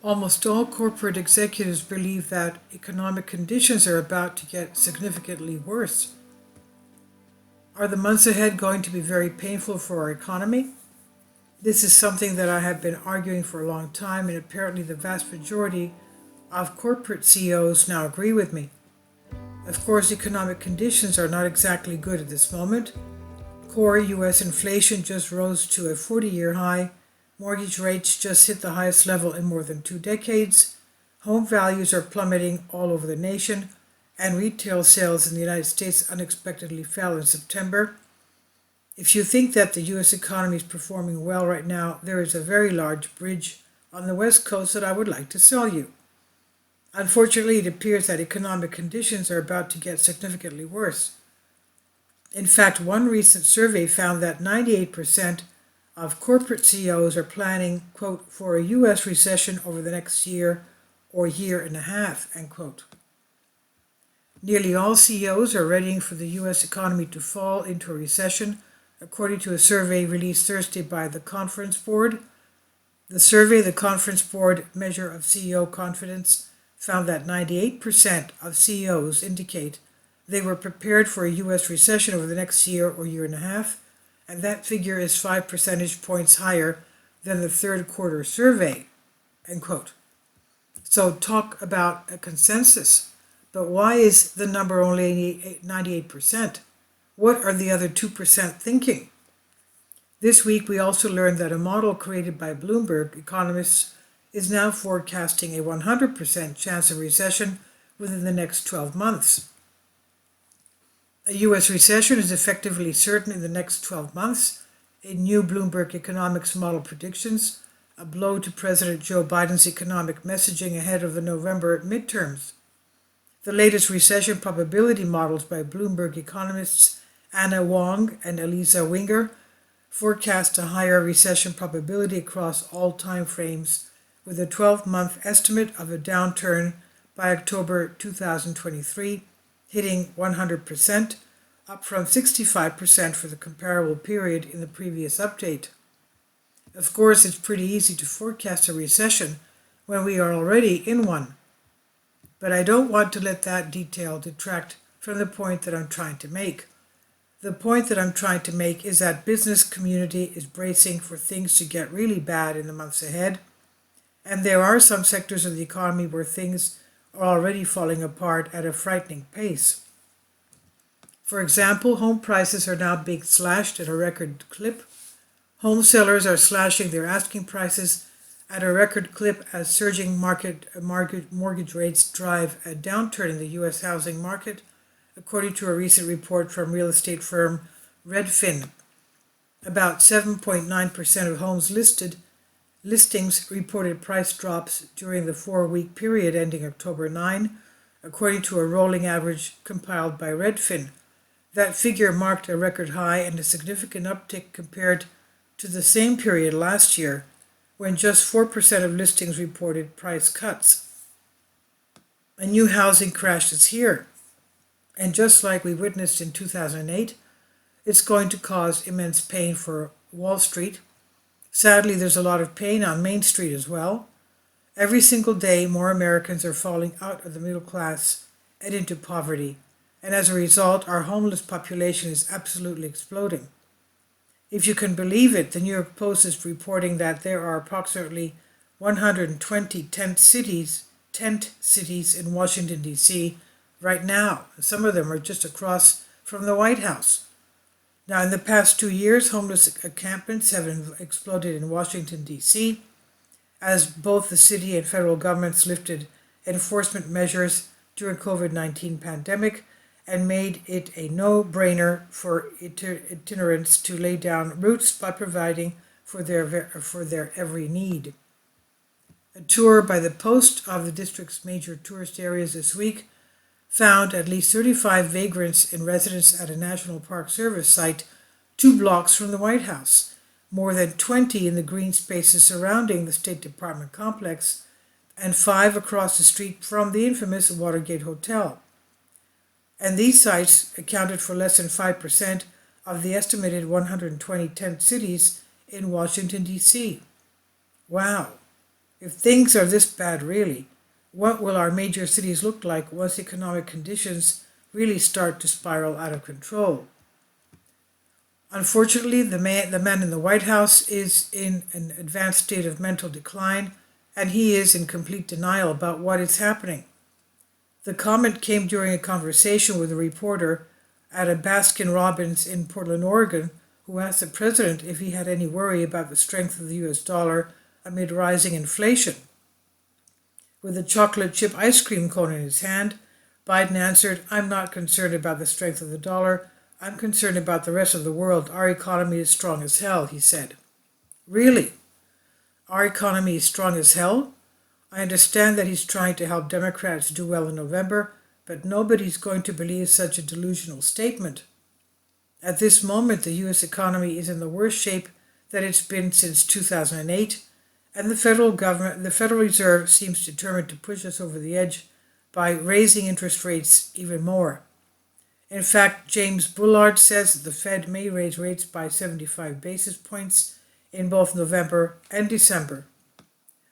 Almost all corporate executives believe that economic conditions are about to get significantly worse. Are the months ahead going to be very painful for our economy? This is something that I have been arguing for a long time, and apparently the vast majority of corporate CEOs now agree with me. Of course, economic conditions are not exactly good at this moment. Core US inflation just rose to a 40-year high. Mortgage rates just hit the highest level in more than 2 decades. Home values are plummeting all over the nation, and retail sales in the United States unexpectedly fell in September. If you think that the US economy is performing well right now, there is a very large bridge on the West Coast that I would like to sell you. Unfortunately, it appears that economic conditions are about to get significantly worse. In fact, one recent survey found that 98% of corporate CEOs are planning, quote, for a US recession over the next year or year and a half, end quote. Nearly all CEOs are readying for the US economy to fall into a recession, according to a survey released Thursday by the Conference Board. The survey, the Conference Board Measure of CEO Confidence, found that 98% of CEOs indicate they were prepared for a US recession over the next year or year and a half, and that figure is 5 percentage points higher than the third quarter survey, end quote. So talk about a consensus. But why is the number only 98%? What are the other 2% thinking? This week we also learned that a model created by Bloomberg economists is now forecasting a 100% chance of recession within the next 12 months. A US recession is effectively certain in the next 12 months, a new Bloomberg economics model predictions, a blow to President Joe Biden's economic messaging ahead of the November midterms. The latest recession probability models by Bloomberg economists Anna Wong and Elisa Winger forecast a higher recession probability across all time frames, with a 12-month estimate of a downturn by October 2023 hitting 100%, up from 65% for the comparable period in the previous update. Of course, it's pretty easy to forecast a recession when we are already in one. But I don't want to let that detail detract from the point that I'm trying to make. The point that I'm trying to make is that business community is bracing for things to get really bad in the months ahead. And there are some sectors of the economy where things are already falling apart at a frightening pace. For example, home prices are now being slashed at a record clip. Home sellers are slashing their asking prices at a record clip as surging mortgage rates drive a downturn in the U.S. housing market, according to a recent report from real estate firm Redfin. About 7.9% of homes listings reported price drops during the 4-week period ending October 9, according to a rolling average compiled by Redfin. That figure marked a record high and a significant uptick compared to the same period last year, when just 4% of listings reported price cuts. A new housing crash is here, and just like we witnessed in 2008, it's going to cause immense pain for Wall Street. Sadly, there's a lot of pain on Main Street as well. Every single day, more Americans are falling out of the middle class and into poverty, and as a result, our homeless population is absolutely exploding. If you can believe it, the New York Post is reporting that there are approximately 120 tent cities in Washington, D.C. right now. Some of them are just across from the White House. Now, in the past 2 years, homeless encampments have exploded in Washington, D.C., as both the city and federal governments lifted enforcement measures during COVID-19 pandemic and made it a no-brainer for itinerants to lay down roots by providing for their every need. A tour by the Post of the district's major tourist areas this week found at least 35 vagrants in residence at a National Park Service site 2 blocks from the White House, more than 20 in the green spaces surrounding the State Department complex, and 5 across the street from the infamous Watergate Hotel. And these sites accounted for less than 5% of the estimated 120 tent cities in Washington, D.C. Wow. If things are this bad really, what will our major cities look like once economic conditions really start to spiral out of control? Unfortunately, the man in the White House is in an advanced state of mental decline, and he is in complete denial about what is happening. The comment came during a conversation with a reporter at a Baskin Robbins in Portland, Oregon, who asked the president if he had any worry about the strength of the US dollar amid rising inflation. With a chocolate chip ice cream cone in his hand, Biden answered, "I'm not concerned about the strength of the dollar. I'm concerned about the rest of the world. Our economy is strong as hell," he said. Really? Our economy is strong as hell? I understand that he's trying to help Democrats do well in November, but nobody's going to believe such a delusional statement. At this moment, the US economy is in the worst shape that it's been since 2008, and the Federal Reserve seems determined to push us over the edge by raising interest rates even more. In fact, James Bullard says that the Fed may raise rates by 75 basis points in both November and December.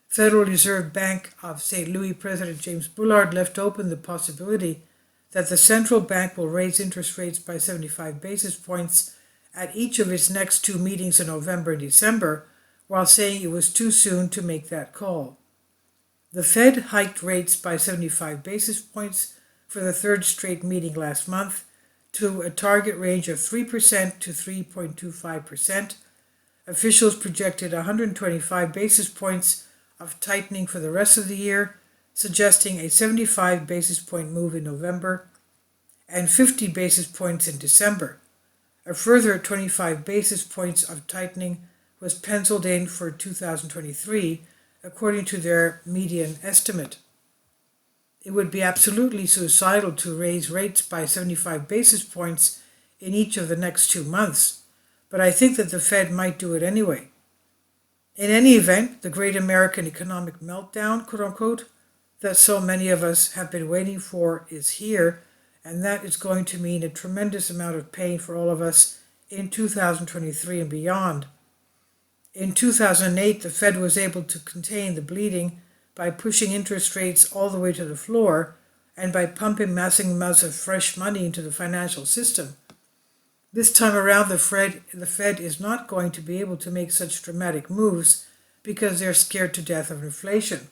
Federal Reserve Bank of St. Louis President James Bullard left open the possibility that the central bank will raise interest rates by 75 basis points at each of its next two meetings in November and December, while saying it was too soon to make that call. The Fed hiked rates by 75 basis points for the third straight meeting last month to a target range of 3% to 3.25%. Officials projected 125 basis points of tightening for the rest of the year, suggesting a 75 basis point move in November and 50 basis points in December. A further 25 basis points of tightening was penciled in for 2023, according to their median estimate. It would be absolutely suicidal to raise rates by 75 basis points in each of the next 2 months, but I think that the Fed might do it anyway. In any event, the great American economic meltdown, quote unquote, that so many of us have been waiting for is here, and that is going to mean a tremendous amount of pain for all of us in 2023 and beyond. In 2008, the Fed was able to contain the bleeding by pushing interest rates all the way to the floor and by pumping massive amounts of fresh money into the financial system. This time around, the Fed is not going to be able to make such dramatic moves because they're scared to death of inflation.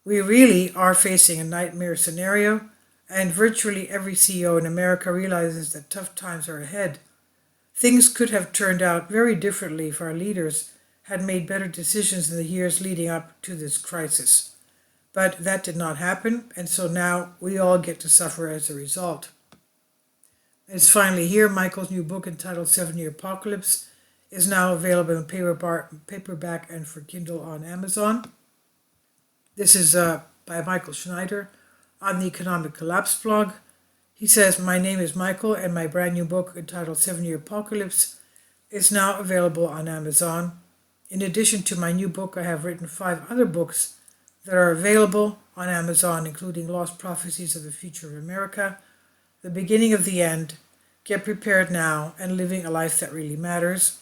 We really are facing a nightmare scenario, and virtually every CEO in America realizes that tough times are ahead. Things could have turned out very differently if our leaders had made better decisions in the years leading up to this crisis. But that did not happen, and so now we all get to suffer as a result. It's finally here. Michael's new book entitled 7-Year Apocalypse is now available in paperback and for Kindle on Amazon. This is by Michael Schneider on the Economic Collapse blog. He says, "My name is Michael, and my brand new book entitled 7-Year Apocalypse is now available on Amazon. In addition to my new book, I have written 5 other books that are available on Amazon, including Lost Prophecies of the Future of America, The Beginning of the End, Get Prepared Now, and Living a Life That Really Matters.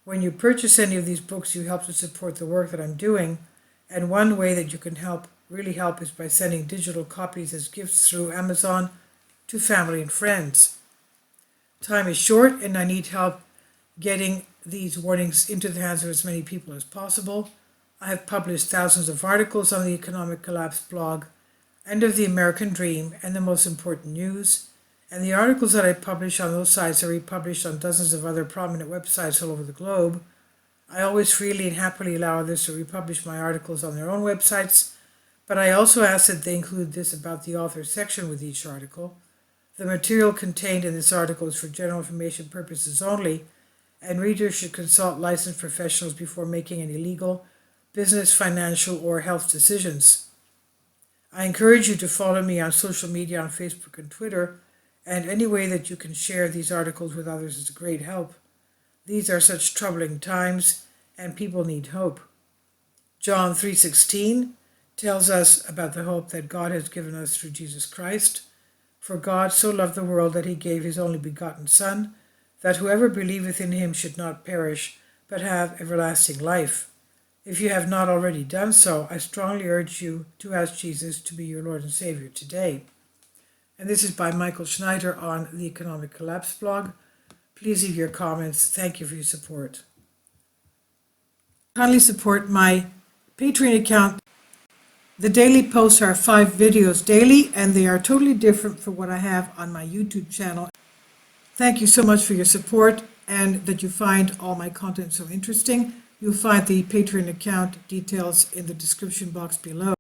When you purchase any of these books, you help to support the work that I'm doing, and one way that you can really help, is by sending digital copies as gifts through Amazon to family and friends. Time is short, and I need help getting these warnings into the hands of as many people as possible. I have published thousands of articles on the Economic Collapse blog, End of the American Dream, and the Most Important News, and the articles that I publish on those sites are republished on dozens of other prominent websites all over the globe. I always freely and happily allow others to republish my articles on their own websites, but I also ask that they include this about the author section with each article. The material contained in this article is for general information purposes only, and readers should consult licensed professionals before making any legal, business, financial, or health decisions. I encourage you to follow me on social media on Facebook and Twitter, and any way that you can share these articles with others is a great help. These are such troubling times, and people need hope. John 3:16 tells us about the hope that God has given us through Jesus Christ. For God so loved the world that he gave his only begotten Son, that whoever believeth in him should not perish, but have everlasting life. If you have not already done so, I strongly urge you to ask Jesus to be your Lord and Savior today. And this is by Michael Schneider on the Economic Collapse blog. Please leave your comments. Thank you for your support. Kindly support my Patreon account. The daily posts are 5 videos daily, and they are totally different from what I have on my YouTube channel. Thank you so much for your support and that you find all my content so interesting. You'll find the Patreon account details in the description box below.